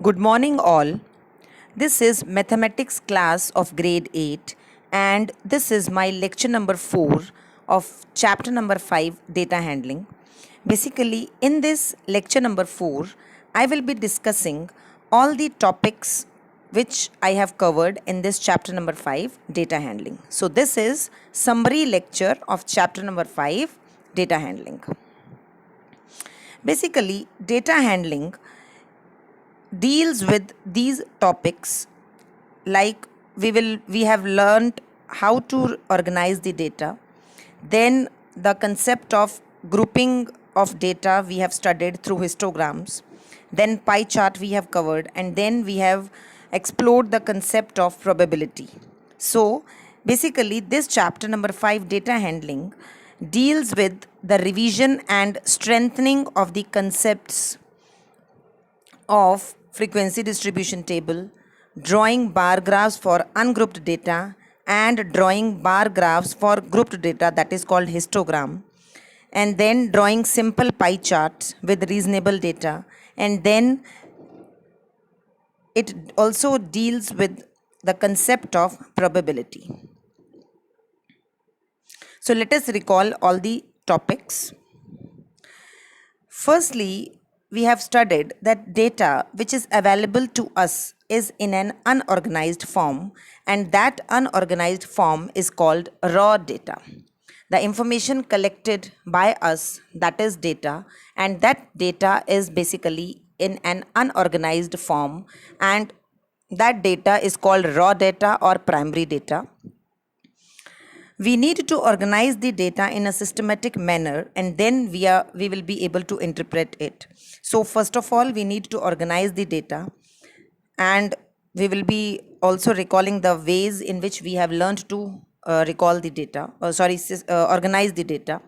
Good morning, all. This is mathematics class of grade 8, and this is my lecture number 4 of chapter number 5, data handling. Basically, in this lecture number 4, I will be discussing all the topics which I have covered in this chapter number 5, data handling. So this is summary lecture of chapter number 5, data handling. Basically, data handling deals with these topics, like we have learned how to organize the data, then the concept of grouping of data we have studied through histograms, then pie chart we have covered, and then we have explored the concept of probability. So basically this chapter number 5, data handling, deals with the revision and strengthening of the concepts of frequency distribution table, drawing bar graphs for ungrouped data, and drawing bar graphs for grouped data, that is called histogram, and then drawing simple pie charts with reasonable data, and then it also deals with the concept of probability. So let us recall all the topics. Firstly, we have studied that data which is available to us is in an unorganized form, and that unorganized form is called raw data. The information collected by us, that is data, and that data is basically in an unorganized form, and that data is called raw data or primary data. We need to organize the data in a systematic manner, and then we will be able to interpret it. So first of all, we need to organize the data, and we will be also recalling the ways in which we have learned to organize the data.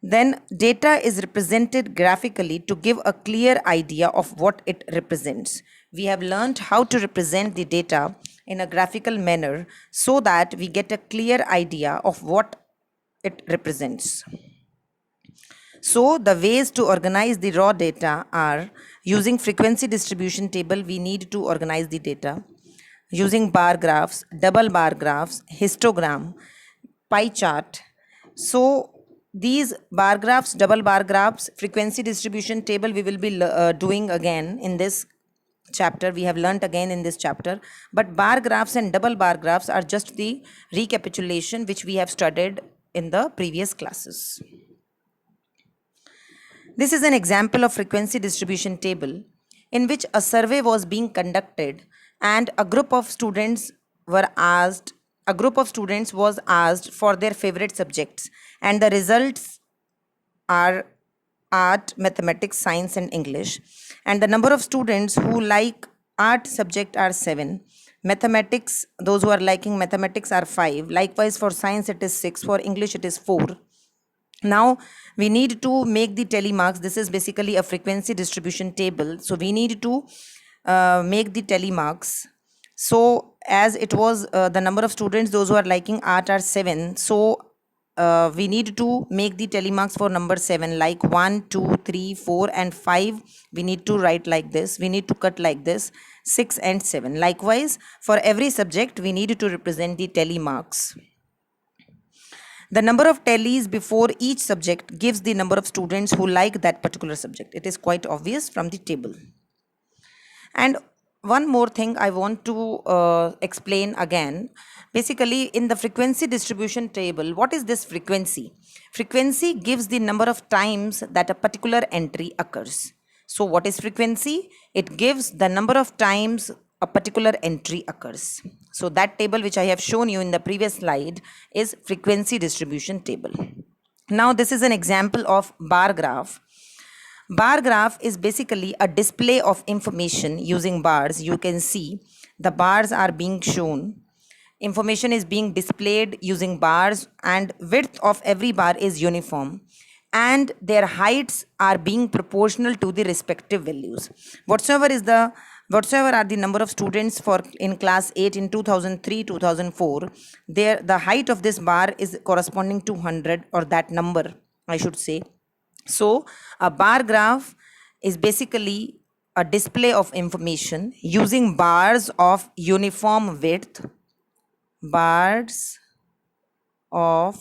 Then data is represented graphically to give a clear idea of what it represents. We have learned how to represent the data in a graphical manner so that we get a clear idea of what it represents. So the ways to organize the raw data are using frequency distribution table. We need to organize the data using bar graphs, double bar graphs, histogram, pie chart. So these bar graphs, double bar graphs, frequency distribution table we will be doing again in this chapter. We have learnt again in this chapter, but bar graphs and double bar graphs are just the recapitulation which we have studied in the previous classes. This is an example of frequency distribution table in which a survey was being conducted and a group of students was asked for their favorite subjects, and the results are art, mathematics, science and English, and the number of students who like art subject are 7, mathematics, those who are liking mathematics are 5, likewise for science it is 6, for English it is 4. Now we need to make the tally marks. This is basically a frequency distribution table, so we need to make the tally marks. So as it was the number of students those who are liking art are 7, so we need to make the tally marks for number 7, like 1, 2, 3, 4 and 5 we need to write like this, we need to cut like this, 6 and 7. Likewise for every subject we need to represent the tally marks. The number of tallies before each subject gives the number of students who like that particular subject. It is quite obvious from the table. And one more thing I want to explain again. Basically, in the frequency distribution table, what is this frequency? Frequency gives the number of times that a particular entry occurs. So what is frequency? It gives the number of times a particular entry occurs. So that table which I have shown you in the previous slide is frequency distribution table. Now this is an example of bar graph. Bar graph is basically a display of information using bars. You can see the bars are being shown. Information is being displayed using bars, and width of every bar is uniform, and their heights are being proportional to the respective values. Whatsoever are the number of students for in class 8 in 2003-2004, the height of this bar is corresponding to 100, or that number I should say. So a bar graph is basically a display of information using bars of uniform width, bars of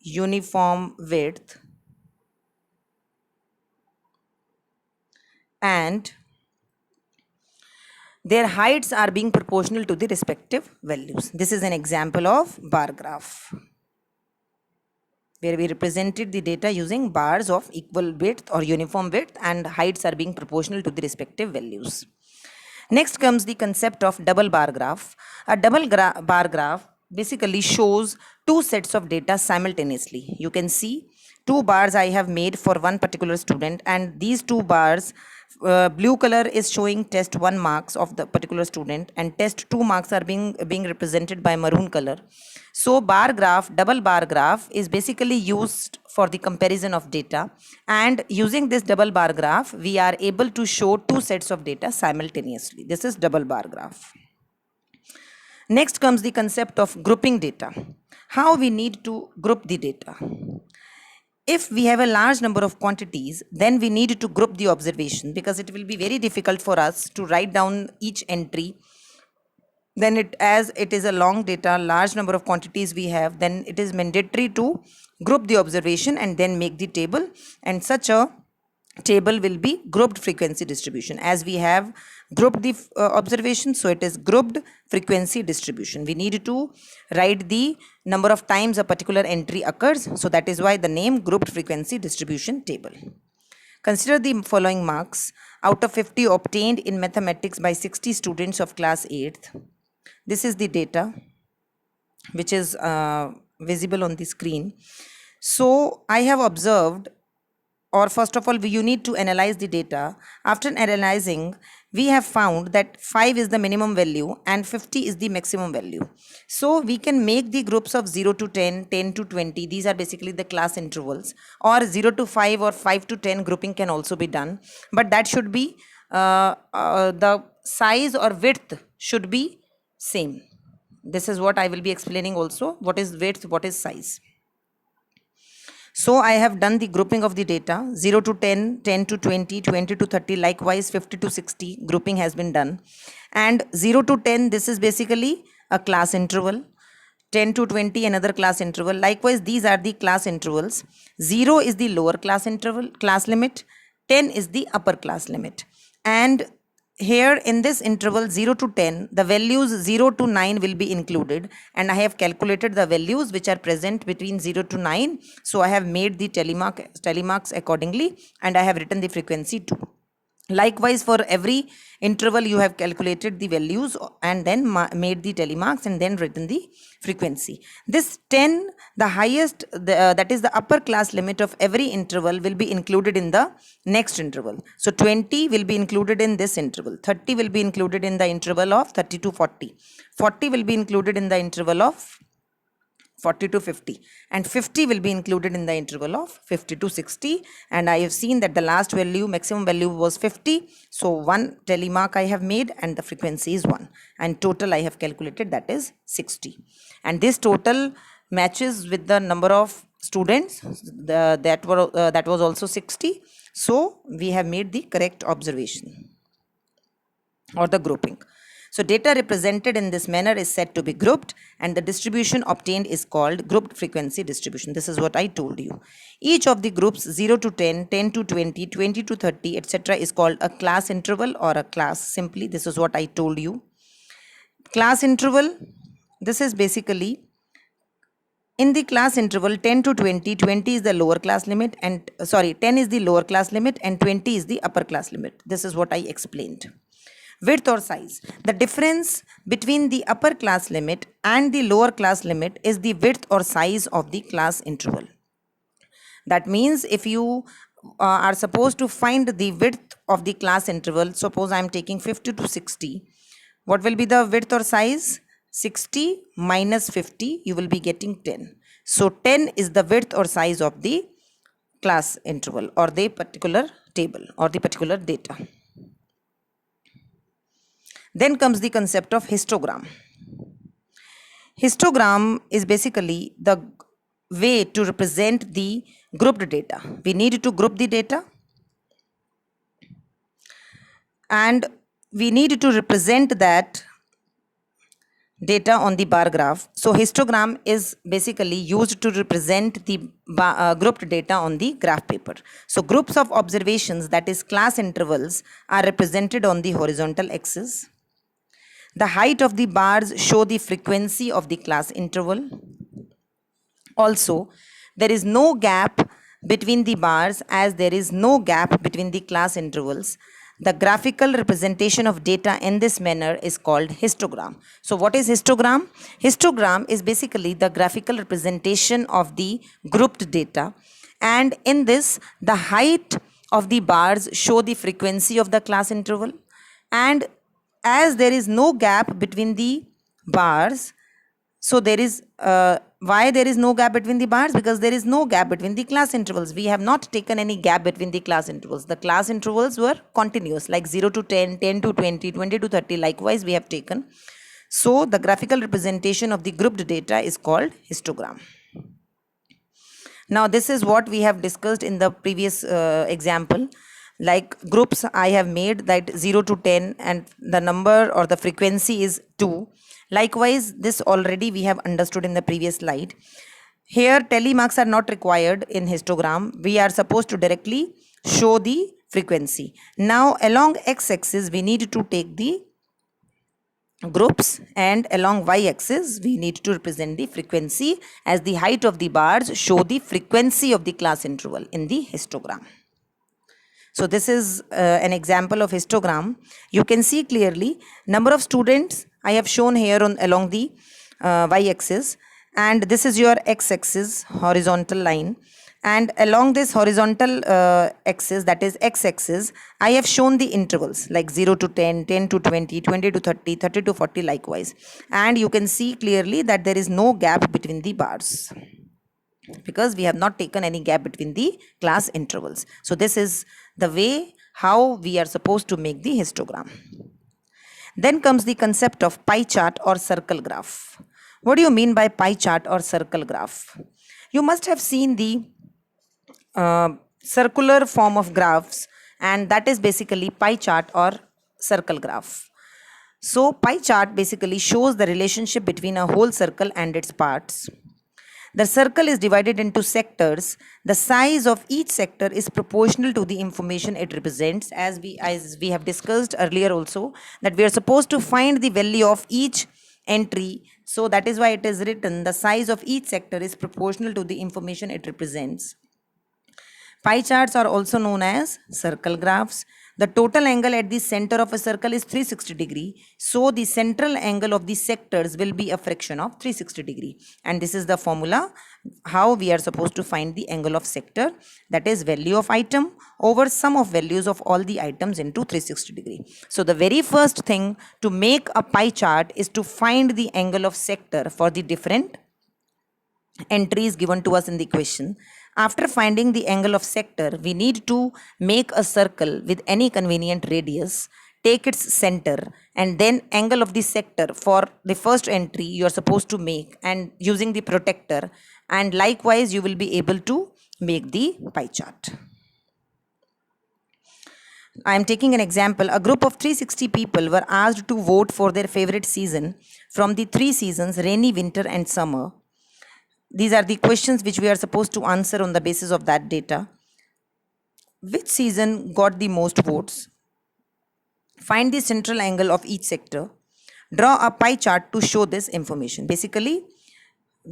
uniform width, and their heights are being proportional to the respective values. This is an example of bar graph, where we represented the data using bars of equal width or uniform width, and heights are being proportional to the respective values. Next comes the concept of double bar graph. A double bar graph basically shows two sets of data simultaneously. You can see two bars I have made for one particular student, and these two bars, blue color is showing test 1 marks of the particular student, and test 2 marks are being represented by maroon color. So bar graph, double bar graph is basically used for the comparison of data, and using this double bar graph we are able to show two sets of data simultaneously. This is double bar graph. Next comes the concept of grouping data. How we need to group the data. If we have a large number of quantities, then we need to group the observation, because it will be very difficult for us to write down each entry. Then as it is a long data, large number of quantities we have, then it is mandatory to group the observation and then make the table, and such a table will be grouped frequency distribution. As we have grouped the observation, so it is grouped frequency distribution. We need to write the number of times a particular entry occurs, so that is why the name grouped frequency distribution table. Consider the following marks out of 50 obtained in mathematics by 60 students of class 8th. This is the data which is visible on the screen. So I have observed, or first of all you need to analyze the data. After analyzing, we have found that 5 is the minimum value and 50 is the maximum value. So we can make the groups of 0 to 10, 10 to 20. These are basically the class intervals, or 0 to 5 or 5 to 10 grouping can also be done. But that should be the size or width should be same. This is what I will be explaining also. What is width, what is size. So I have done the grouping of the data. 0 to 10, 10 to 20, 20 to 30, likewise 50 to 60 grouping has been done. And 0 to 10, this is basically a class interval. 10 to 20, another class interval. Likewise, these are the class intervals. 0 is the lower class interval, class limit. 10 is the upper class limit. And here in this interval 0 to 10, the values 0 to 9 will be included, and I have calculated the values which are present between 0 to 9. So I have made the telemarks accordingly, and I have written the frequency too. Likewise, for every interval you have calculated the values and then made the telemarks and then written the frequency. This 10, the highest, that is the upper class limit of every interval, will be included in the next interval. So 20 will be included in this interval. 30 will be included in the interval of 30 to 40. 40 will be included in the interval of 40 to 50, and 50 will be included in the interval of 50 to 60. And I have seen that the last value, maximum value, was 50. So one telemark I have made and the frequency is 1, and total I have calculated, that is 60. And this total matches with the number of students that was also 60. So we have made the correct observation or the grouping. So data represented in this manner is said to be grouped, and the distribution obtained is called grouped frequency distribution. This is what I told you. Each of the groups 0 to 10, 10 to 20, 20 to 30, etc. is called a class interval or a class simply. This is what I told you. Class interval, this is basically in the class interval 10 to 20, 20 is the lower class limit, and 10 is the lower class limit and 20 is the upper class limit. This is what I explained. Width or size. The difference between the upper class limit and the lower class limit is the width or size of the class interval. That means if you are supposed to find the width of the class interval, suppose I am taking 50 to 60, what will be the width or size? 60 minus 50, you will be getting 10. So 10 is the width or size of the class interval or the particular table or the particular data. Then comes the concept of histogram. Histogram is basically the way to represent the grouped data. We need to group the data. and we need to represent that data on the bar graph. So histogram is basically used to represent the grouped data on the graph paper. So groups of observations, that is class intervals, are represented on the horizontal axis. The height of the bars show the frequency of the class interval. Also, there is no gap between the bars as there is no gap between the class intervals. The graphical representation of data in this manner is called histogram. So what is histogram? Histogram is basically the graphical representation of the grouped data, and in this the height of the bars show the frequency of the class interval, and as there is no gap between the bars, so there is why there is no gap between the bars? Because there is no gap between the class intervals. We have not taken any gap between the class intervals. The class intervals were continuous, like 0 to 10, 10 to 20, 20 to 30. Likewise, we have taken. So the graphical representation of the grouped data is called histogram. Now this is what we have discussed in the previous example. Like groups I have made that 0 to 10 and the number or the frequency is 2. Likewise, this already we have understood in the previous slide. Here tally marks are not required in histogram. We are supposed to directly show the frequency. Now along x-axis we need to take the groups, and along y-axis we need to represent the frequency, as the height of the bars show the frequency of the class interval in the histogram. So this is an example of histogram. You can see clearly number of students I have shown here on along the y-axis, and this is your x-axis horizontal line, and along this horizontal axis, that is x-axis, I have shown the intervals like 0 to 10, 10 to 20, 20 to 30, 30 to 40 likewise, and you can see clearly that there is no gap between the bars because we have not taken any gap between the class intervals. So this is the way how we are supposed to make the histogram. Then comes the concept of pie chart or circle graph. What do you mean by pie chart or circle graph? You must have seen the circular form of graphs, and that is basically pie chart or circle graph. So pie chart basically shows the relationship between a whole circle and its parts. The circle is divided into sectors. The size of each sector is proportional to the information it represents, as we have discussed earlier also, that we are supposed to find the value of each entry. So that is why it is written the size of each sector is proportional to the information it represents. Pie charts are also known as circle graphs. The total angle at the center of a circle is 360 degree. So the central angle of the sectors will be a fraction of 360 degree. And this is the formula how we are supposed to find the angle of sector, that is value of item over sum of values of all the items into 360 degree. So the very first thing to make a pie chart is to find the angle of sector for the different entries given to us in the question. After finding the angle of sector, we need to make a circle with any convenient radius, take its center, and then angle of the sector for the first entry you are supposed to make, and using the protractor, and likewise you will be able to make the pie chart. I am taking an example. A group of 360 people were asked to vote for their favorite season from the 3 seasons, rainy, winter and summer. These are the questions which we are supposed to answer on the basis of that data. Which season got the most votes? Find the central angle of each sector. Draw a pie chart to show this information. Basically,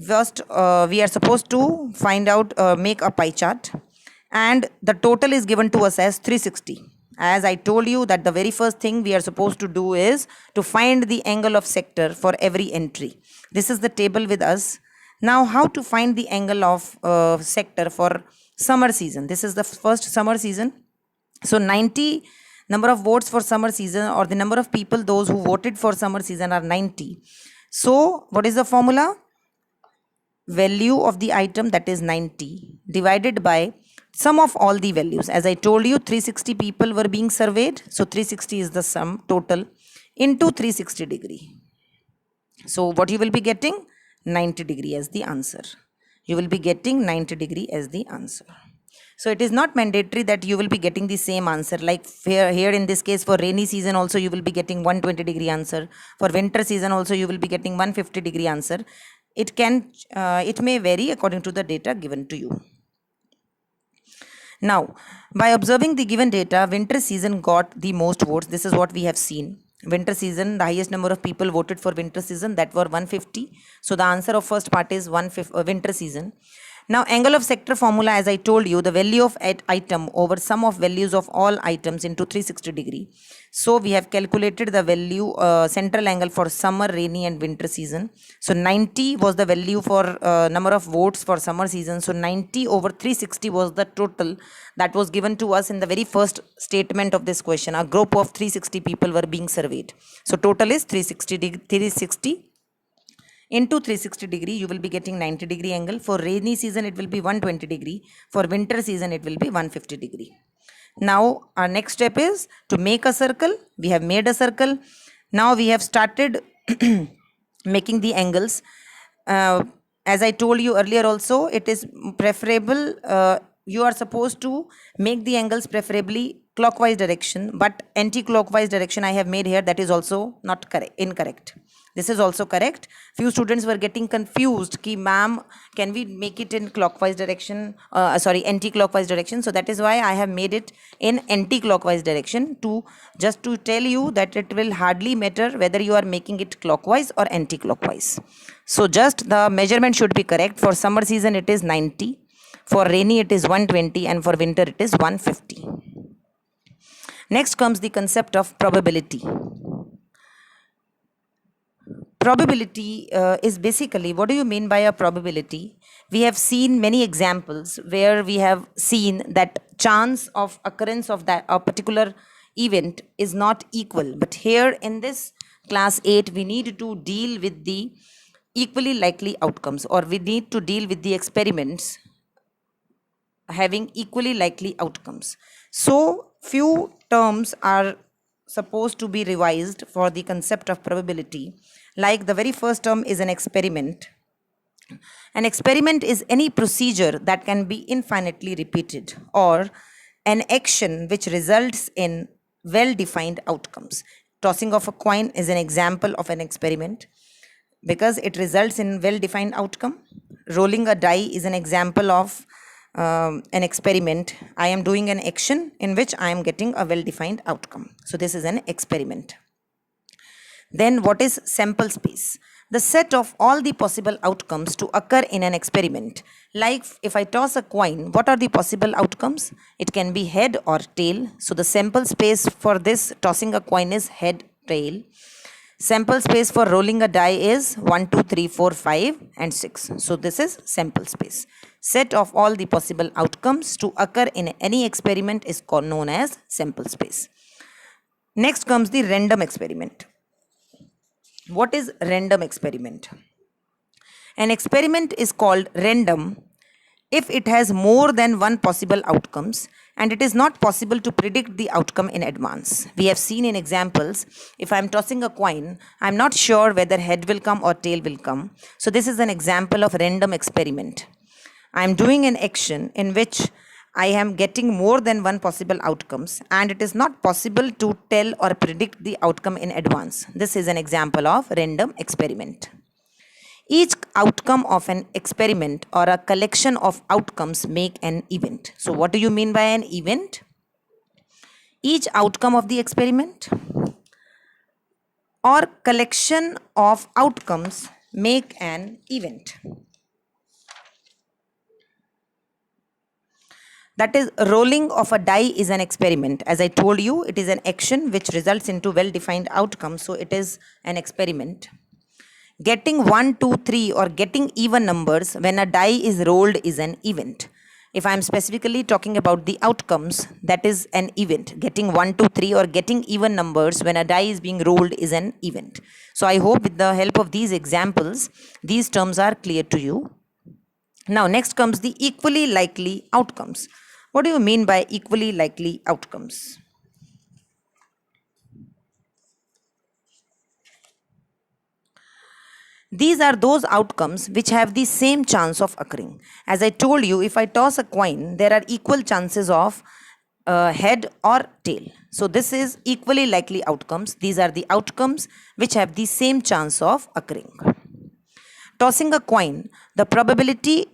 first we are supposed to find out, make a pie chart, and the total is given to us as 360. As I told you that the very first thing we are supposed to do is to find the angle of sector for every entry. This is the table with us. Now how to find the angle of sector for summer season? This is the first summer season. So 90 number of votes for summer season, or the number of people those who voted for summer season are 90. So what is the formula? Value of the item, that is 90, divided by sum of all the values. As I told you, 360 people were being surveyed. So 360 is the sum total into 360 degree. So what you will be getting? 90 degree as the answer. You will be getting 90 degree as the answer. So it is not mandatory that you will be getting the same answer. Like here in this case, for rainy season also you will be getting 120-degree answer. For winter season also you will be getting 150-degree answer. It may vary according to the data given to you. Now, by observing the given data, winter season got the most votes. This is what we have seen. Winter season, the highest number of people voted for winter season, that were 150. So the answer of first part is winter season. Now, angle of sector formula, as I told you, the value of item over sum of values of all items into 360-degree. So we have calculated the value central angle for summer, rainy and winter season. So 90 was the value for number of votes for summer season. So 90 over 360 was the total that was given to us in the very first statement of this question. A group of 360 people were being surveyed. So total is 360 into 360-degree, you will be getting 90-degree angle. For rainy season, it will be 120-degree. For winter season, it will be 150-degree. Now, our next step is to make a circle. We have made a circle. Now, we have started making the angles. As I told you earlier also, it is preferable, you are supposed to make the angles preferably clockwise direction, but anti-clockwise direction I have made here, that is also not correct, incorrect. This is also correct. Few students were getting confused ki ma'am, can we make it in clockwise direction, anti-clockwise direction. So that is why I have made it in anti-clockwise direction, just to tell you that it will hardly matter whether you are making it clockwise or anti-clockwise. So just the measurement should be correct. For summer season it is 90, for rainy it is 120, and for winter it is 150. Next comes the concept of probability. Probability is basically, what do you mean by a probability? We have seen many examples where we have seen that chance of occurrence of that a particular event is not equal. But here in this class 8, we need to deal with the equally likely outcomes, or we need to deal with the experiments having equally likely outcomes. So few terms are supposed to be revised for the concept of probability. Like the very first term is an experiment. An experiment is any procedure that can be infinitely repeated, or an action which results in well-defined outcomes. Tossing of a coin is an example of an experiment because it results in well-defined outcome. Rolling a die is an example of an experiment. I am doing an action in which I am getting a well-defined outcome. So this is an experiment. Then what is sample space? The set of all the possible outcomes to occur in an experiment. Like if I toss a coin, what are the possible outcomes? It can be head or tail. So the sample space for this tossing a coin is head, tail. Sample space for rolling a die is 1, 2, 3, 4, 5 and 6. So this is sample space. Set of all the possible outcomes to occur in any experiment is known as sample space. Next comes the random experiment. What is random experiment? An experiment is called random if it has more than one possible outcomes and it is not possible to predict the outcome in advance. We have seen in examples, if I am tossing a coin, I am not sure whether head will come or tail will come. So this is an example of random experiment. I am doing an action in which I am getting more than one possible outcomes and it is not possible to tell or predict the outcome in advance. This is an example of random experiment. Each outcome of an experiment or a collection of outcomes make an event. So what do you mean by an event? Each outcome of the experiment or collection of outcomes make an event. That is, rolling of a die is an experiment. As I told you, it is an action which results into well-defined outcomes. So it is an experiment. Getting 1, 2, 3 or getting even numbers when a die is rolled is an event. If I am specifically talking about the outcomes, that is an event. Getting 1, 2, 3 or getting even numbers when a die is being rolled is an event. So I hope with the help of these examples, these terms are clear to you. Now next comes the equally likely outcomes. What do you mean by equally likely outcomes? These are those outcomes which have the same chance of occurring. As I told you, if I toss a coin, there are equal chances of head or tail. So this is equally likely outcomes. These are the outcomes which have the same chance of occurring. Tossing a coin, the probability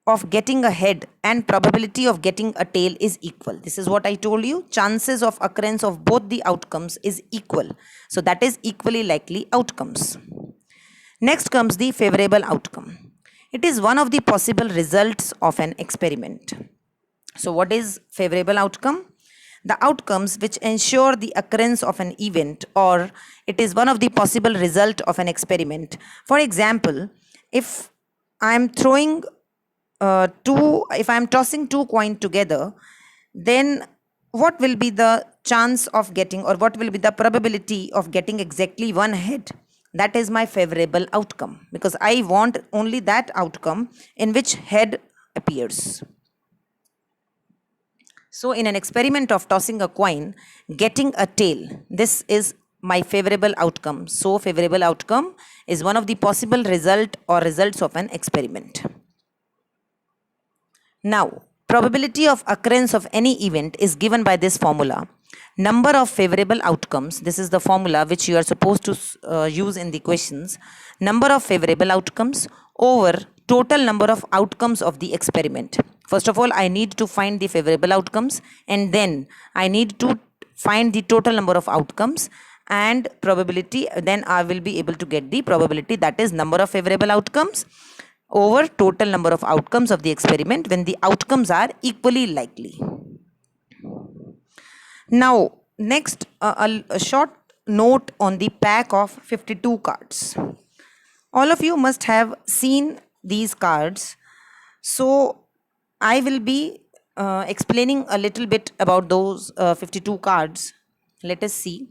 of getting a head and probability of getting a tail is equal. This is what I told you. Chances of occurrence of both the outcomes is equal. So that is equally likely outcomes. Next comes the favorable outcome. It is one of the possible results of an experiment. So what is favorable outcome? The outcomes which ensure the occurrence of an event, or it is one of the possible result of an experiment. For example, if I am tossing two coins together, then what will be the chance of getting, or what will be the probability of getting exactly one head? That is my favorable outcome, because I want only that outcome in which head appears. So in an experiment of tossing a coin, getting a tail, this is my favorable outcome. So favorable outcome is one of the possible result or results of an experiment. Now, probability of occurrence of any event is given by this formula. Number of favorable outcomes, this is the formula which you are supposed to use in the questions. Number of favorable outcomes over total number of outcomes of the experiment. First of all, I need to find the favorable outcomes, and then I need to find the total number of outcomes and probability. Then I will be able to get the probability, that is number of favorable outcomes over total number of outcomes of the experiment when the outcomes are equally likely. Now, next, a short note on the pack of 52 cards. All of you must have seen these cards. So, I will be explaining a little bit about those 52 cards. Let us see.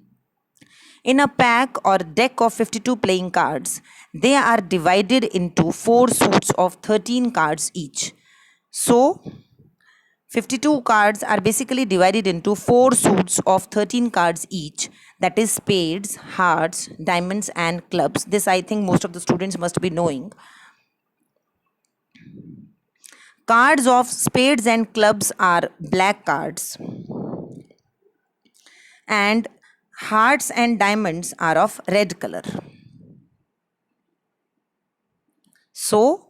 In a pack or deck of 52 playing cards, they are divided into 4 suits of 13 cards each. So, 52 cards are basically divided into 4 suits of 13 cards each, that is spades, hearts, diamonds and clubs. This I think most of the students must be knowing. Cards of spades and clubs are black cards, and hearts and diamonds are of red color. So,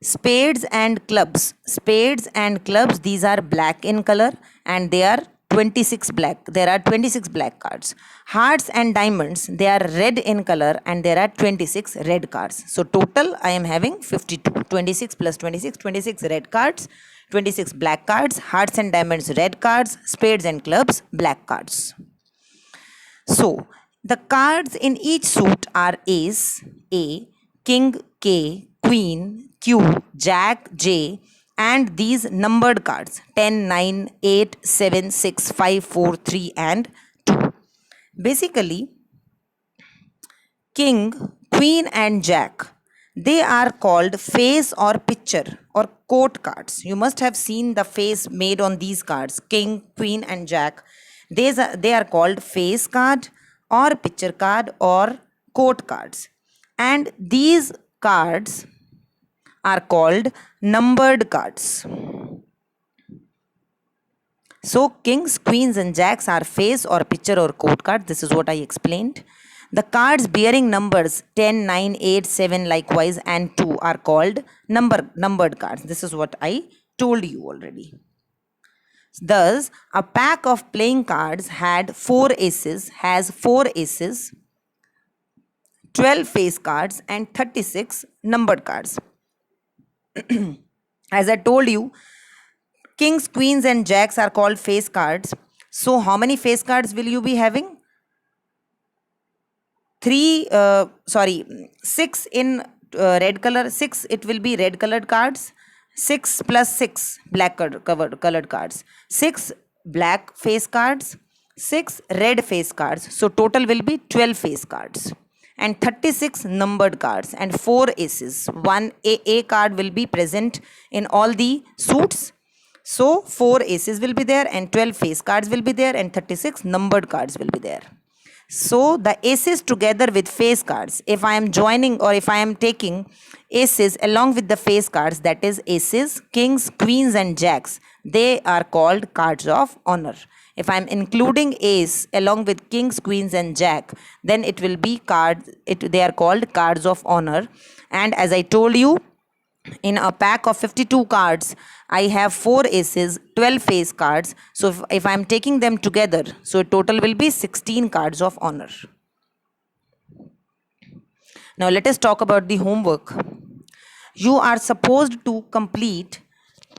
spades and clubs, these are black in color, and they are 26 black. There are 26 black cards. Hearts and diamonds, they are red in color, and there are 26 red cards. So total I am having 52. 26 plus 26, 26 red cards, 26 black cards, hearts and diamonds red cards, spades and clubs black cards. So the cards in each suit are ace, A, king, K, queen, Q, jack, J, and these numbered cards 10, 9, 8, 7, 6, 5, 4, 3 and 2. Basically, king, queen and jack, they are called face or picture or court cards. You must have seen the face made on these cards, king, queen and jack. They are called face card or picture card or court cards. And these cards are called numbered cards. So kings, queens and jacks are face or picture or court cards. This is what I explained. The cards bearing numbers 10, 9, 8, 7 likewise and 2 are called numbered cards. This is what I told you already. Thus, a pack of playing cards has 4 aces, 12 face cards and 36 numbered cards. As I told you, kings, queens and jacks are called face cards. So how many face cards will you be having? 6 in red color. 6, it will be red colored cards. 6 plus 6 black colored cards. 6 black face cards. 6 red face cards. So total will be 12 face cards. And 36 numbered cards and 4 aces. One A card will be present in all the suits. So 4 aces will be there and 12 face cards will be there and 36 numbered cards will be there. So the aces together with face cards, if I am joining or if I am taking aces along with the face cards, that is aces, kings, queens and jacks, they are called cards of honor. If I am including ace along with kings, queens and jack, then it will be they are called cards of honor. And as I told you, in a pack of 52 cards, I have 4 aces, 12 face cards. So if I am taking them together, so total will be 16 cards of honor. Now let us talk about the homework. You are supposed to complete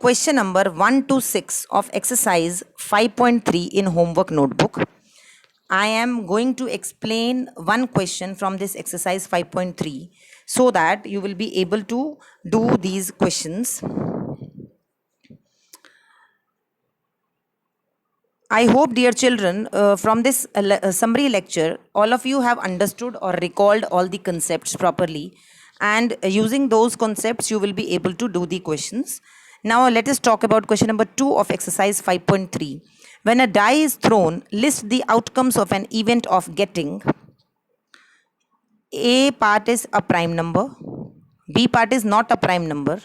question number 1 to 6 of exercise 5.3 in homework notebook. I am going to explain one question from this exercise 5.3 so that you will be able to do these questions. I hope, dear children, from this summary lecture, all of you have understood or recalled all the concepts properly, and using those concepts, you will be able to do the questions. Now, let us talk about question number 2 of exercise 5.3. When a die is thrown, list the outcomes of an event of getting. A part is a prime number, B part is not a prime number.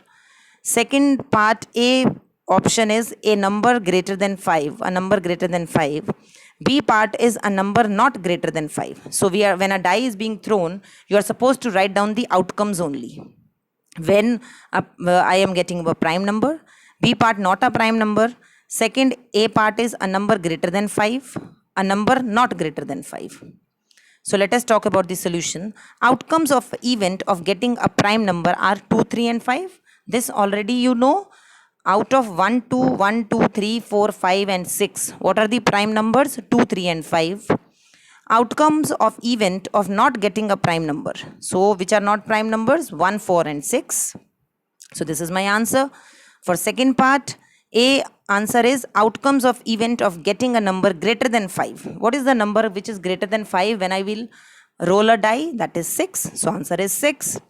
Second part, A option is a number greater than 5, a number greater than 5. B part is a number not greater than 5. So when a die is being thrown, you are supposed to write down the outcomes only. When I am getting a prime number, B part not a prime number. Second, A part is a number greater than 5, a number not greater than 5. So let us talk about the solution. Outcomes of event of getting a prime number are 2, 3 and 5. This already you know. Out of 1, 2, 1, 2, 3, 4, 5 and 6. What are the prime numbers? 2, 3 and 5. Outcomes of event of not getting a prime number. So which are not prime numbers? 1, 4 and 6. So this is my answer. For second part, A answer is outcomes of event of getting a number greater than 5. What is the number which is greater than 5 when I will roll a die? That is 6. So answer is 6.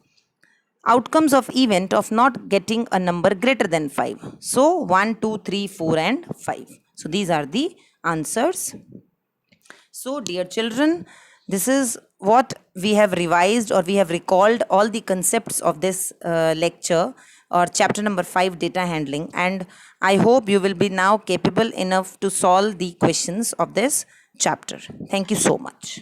Outcomes of event of not getting a number greater than 5. So 1, 2, 3, 4 and 5. So these are the answers. So dear children, this is what we have revised, or we have recalled all the concepts of this lecture or chapter number 5, data handling, and I hope you will be now capable enough to solve the questions of this chapter. Thank you so much.